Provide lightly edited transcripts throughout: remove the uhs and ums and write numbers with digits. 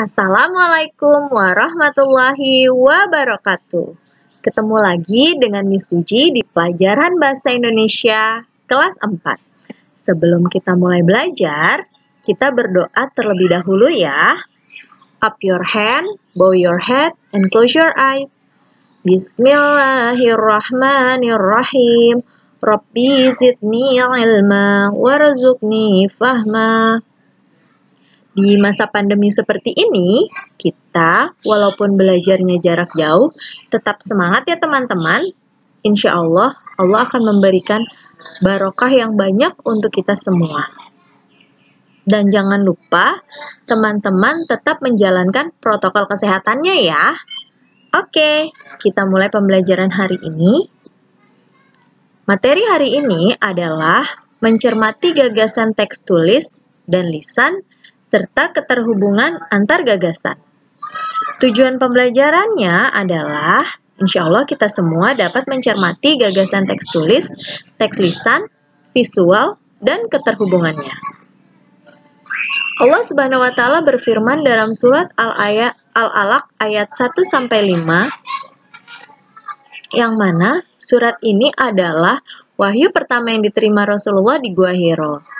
Assalamualaikum warahmatullahi wabarakatuh. Ketemu lagi dengan Miss Puji di pelajaran Bahasa Indonesia kelas 4. Sebelum kita mulai belajar, kita berdoa terlebih dahulu ya. Up your hand, bow your head, and close your eyes. Bismillahirrahmanirrahim. Rabbi zidni ilma warzuqni fahma. Di masa pandemi seperti ini, kita walaupun belajarnya jarak jauh, tetap semangat ya teman-teman. Insya Allah, Allah akan memberikan barokah yang banyak untuk kita semua. Dan jangan lupa, teman-teman tetap menjalankan protokol kesehatannya ya. Oke, kita mulai pembelajaran hari ini. Materi hari ini adalah mencermati gagasan teks tulis dan lisan, serta keterhubungan antar gagasan. Tujuan pembelajarannya adalah, insya Allah kita semua dapat mencermati gagasan teks tulis, teks lisan, visual, dan keterhubungannya. Allah Subhanahu wa Ta'ala berfirman dalam surat Al-Alaq ayat 1-5, yang mana surat ini adalah wahyu pertama yang diterima Rasulullah di Gua Hiro.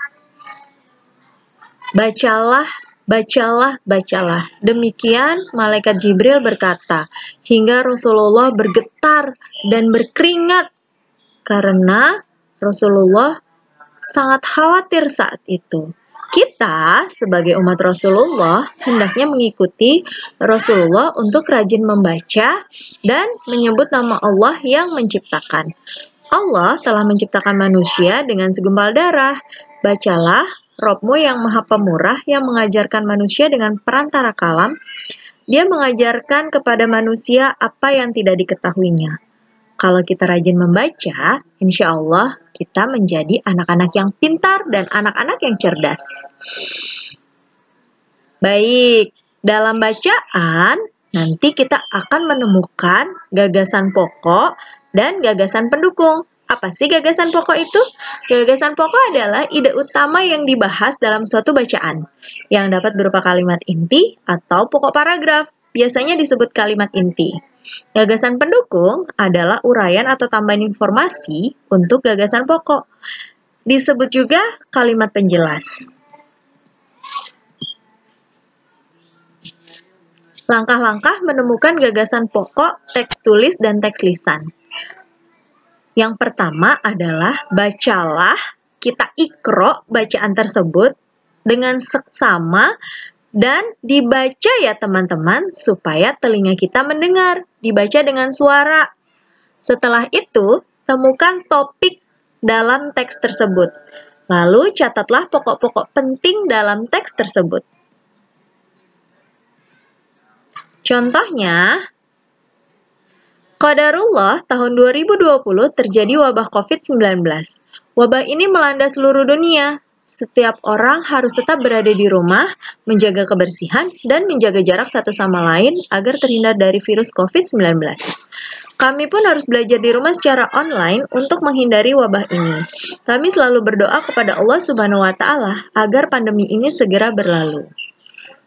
Bacalah, bacalah, bacalah. Demikian malaikat Jibril berkata, hingga Rasulullah bergetar dan berkeringat karena Rasulullah sangat khawatir saat itu. Kita sebagai umat Rasulullah hendaknya mengikuti Rasulullah untuk rajin membaca dan menyebut nama Allah yang menciptakan. Allah telah menciptakan manusia dengan segumpal darah. Bacalah, Robmu yang Maha Pemurah yang mengajarkan manusia dengan perantara kalam. Dia mengajarkan kepada manusia apa yang tidak diketahuinya. Kalau kita rajin membaca, insya Allah kita menjadi anak-anak yang pintar dan anak-anak yang cerdas. Baik, dalam bacaan nanti kita akan menemukan gagasan pokok dan gagasan pendukung. Apa sih gagasan pokok itu? Gagasan pokok adalah ide utama yang dibahas dalam suatu bacaan, yang dapat berupa kalimat inti atau pokok paragraf, biasanya disebut kalimat inti. Gagasan pendukung adalah uraian atau tambahan informasi untuk gagasan pokok, disebut juga kalimat penjelas. Langkah-langkah menemukan gagasan pokok, teks tulis, dan teks lisan. Yang pertama adalah bacalah, kita ikro bacaan tersebut dengan seksama dan dibaca ya teman-teman supaya telinga kita mendengar, dibaca dengan suara. Setelah itu, temukan topik dalam teks tersebut. Lalu catatlah pokok-pokok penting dalam teks tersebut. Contohnya, qadarullah tahun 2020 terjadi wabah COVID-19. Wabah ini melanda seluruh dunia. Setiap orang harus tetap berada di rumah, menjaga kebersihan, dan menjaga jarak satu sama lain agar terhindar dari virus COVID-19. Kami pun harus belajar di rumah secara online untuk menghindari wabah ini. Kami selalu berdoa kepada Allah Subhanahu wa Ta'ala agar pandemi ini segera berlalu.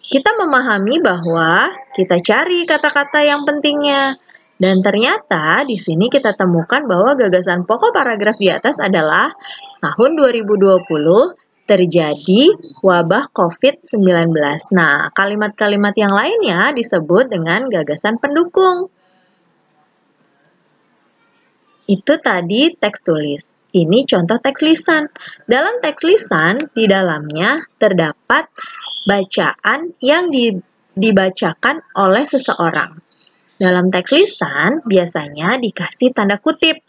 Kita memahami bahwa kita cari kata-kata yang pentingnya. Dan ternyata di sini kita temukan bahwa gagasan pokok paragraf di atas adalah tahun 2020 terjadi wabah COVID-19. Nah, kalimat-kalimat yang lainnya disebut dengan gagasan pendukung. Itu tadi teks tulis. Ini contoh teks lisan. Dalam teks lisan, di dalamnya terdapat bacaan yang dibacakan oleh seseorang. Dalam teks lisan, biasanya dikasih tanda kutip.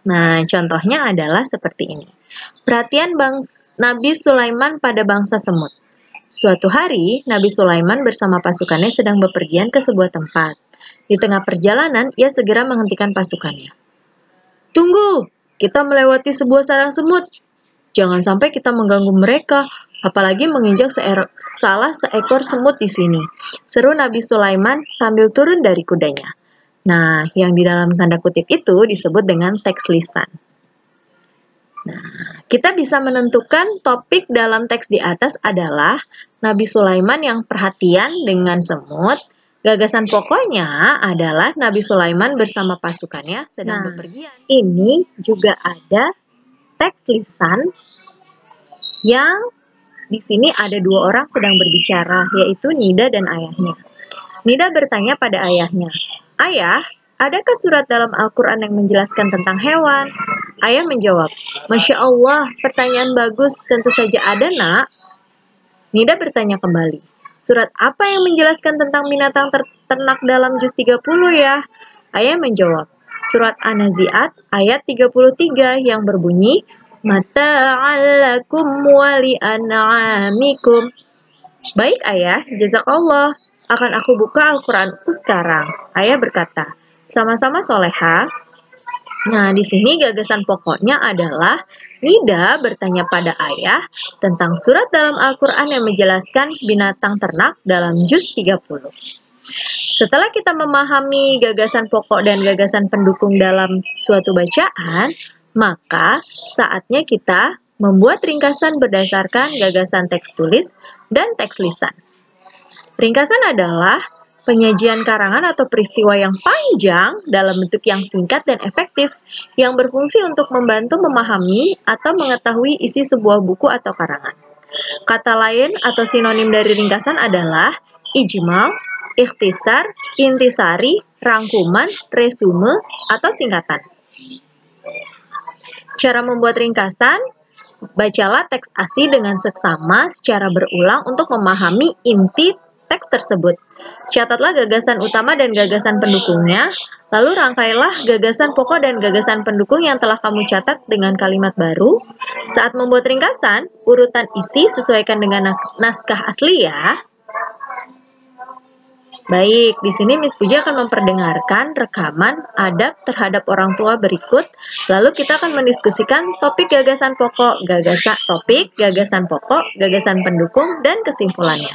Nah, contohnya adalah seperti ini. Perhatian Nabi Sulaiman pada bangsa semut. Suatu hari, Nabi Sulaiman bersama pasukannya sedang bepergian ke sebuah tempat. Di tengah perjalanan, ia segera menghentikan pasukannya. Tunggu, kita melewati sebuah sarang semut. Jangan sampai kita mengganggu mereka, apalagi menginjak salah seekor semut di sini, seru Nabi Sulaiman sambil turun dari kudanya. Nah, yang di dalam tanda kutip itu disebut dengan teks lisan. Kita bisa menentukan topik dalam teks di atas adalah Nabi Sulaiman yang perhatian dengan semut. Gagasan pokoknya adalah Nabi Sulaiman bersama pasukannya sedang bepergian. Ini juga ada teks lisan yang di sini ada dua orang sedang berbicara, yaitu Nida dan ayahnya. Nida bertanya pada ayahnya, "Ayah, adakah surat dalam Al-Quran yang menjelaskan tentang hewan?" Ayah menjawab, "Masya Allah, pertanyaan bagus, tentu saja ada, nak." Nida bertanya kembali, "Surat apa yang menjelaskan tentang binatang ternak dalam juz 30 ya?" Ayah menjawab, surat An-Nazi'at ayat 33 yang berbunyi, "Mata'allakum wali an'amikum." "Baik ayah, jazakallah. Akan aku buka Al-Quranku sekarang." Ayah berkata, "Sama-sama soleha." Nah, di sini gagasan pokoknya adalah Nida bertanya pada ayah tentang surat dalam Al-Quran yang menjelaskan binatang ternak dalam juz 30. Setelah kita memahami gagasan pokok dan gagasan pendukung dalam suatu bacaan, maka saatnya kita membuat ringkasan berdasarkan gagasan teks tulis dan teks lisan. Ringkasan adalah penyajian karangan atau peristiwa yang panjang dalam bentuk yang singkat dan efektif, yang berfungsi untuk membantu memahami atau mengetahui isi sebuah buku atau karangan. Kata lain atau sinonim dari ringkasan adalah ijmal, ikhtisar, intisari, rangkuman, resume, atau singkatan. Cara membuat ringkasan, bacalah teks asli dengan seksama secara berulang untuk memahami inti teks tersebut. Catatlah gagasan utama dan gagasan pendukungnya, lalu rangkailah gagasan pokok dan gagasan pendukung yang telah kamu catat dengan kalimat baru. Saat membuat ringkasan, urutan isi sesuaikan dengan naskah asli ya. Baik, di sini Miss Puji akan memperdengarkan rekaman adab terhadap orang tua berikut. Lalu kita akan mendiskusikan topik gagasan pokok, gagasan pendukung, dan kesimpulannya.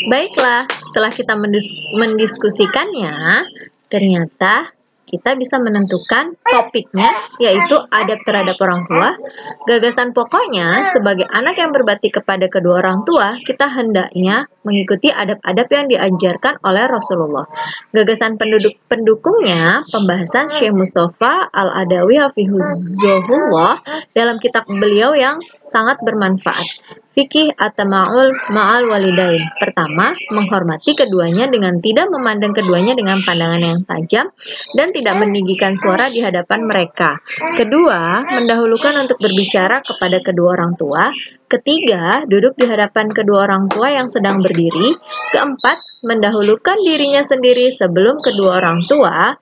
Baiklah, setelah kita mendiskusikannya, ternyata kita bisa menentukan topiknya, yaitu adab terhadap orang tua. Gagasan pokoknya, sebagai anak yang berbakti kepada kedua orang tua, kita hendaknya mengikuti adab-adab yang diajarkan oleh Rasulullah. Gagasan pendukungnya, pembahasan Syekh Mustafa Al-Adawi Hafizahullah dalam kitab beliau yang sangat bermanfaat. Fikih at-tama'ul ma'al walidain. Pertama, menghormati keduanya dengan tidak memandang keduanya dengan pandangan yang tajam dan tidak meninggikan suara di hadapan mereka. Kedua, mendahulukan untuk berbicara kepada kedua orang tua. Ketiga, duduk di hadapan kedua orang tua yang sedang berdiri. Keempat, mendahulukan dirinya sendiri sebelum kedua orang tua.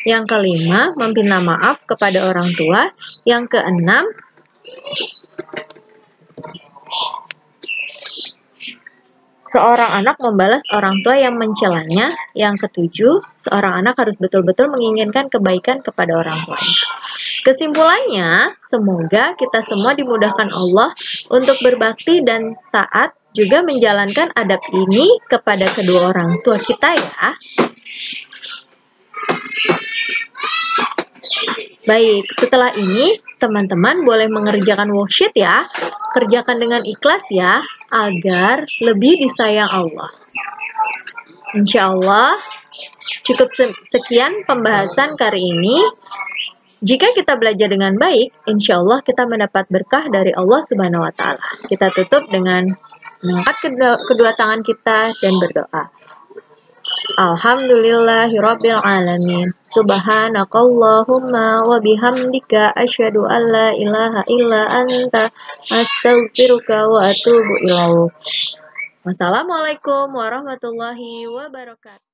Yang kelima, meminta maaf kepada orang tua. Yang keenam, seorang anak membalas orang tua yang mencelanya. Yang ketujuh, seorang anak harus betul-betul menginginkan kebaikan kepada orang tuanya. Kesimpulannya, semoga kita semua dimudahkan Allah untuk berbakti dan taat, juga menjalankan adab ini kepada kedua orang tua kita ya. Baik, setelah ini teman-teman boleh mengerjakan worksheet ya. Kerjakan dengan ikhlas ya, agar lebih disayang Allah. Insya Allah, cukup sekian pembahasan kali ini. Jika kita belajar dengan baik, insya Allah kita mendapat berkah dari Allah Subhanahu wa Ta'ala. Kita tutup dengan mengangkat kedua tangan kita dan berdoa. Alhamdulillahirabbil alamin. Subhanakallahumma wa bihamdika asyhadu an la ilaha illa anta astaghfiruka wa atubu ilaik. Wassalamualaikum warahmatullahi wabarakatuh.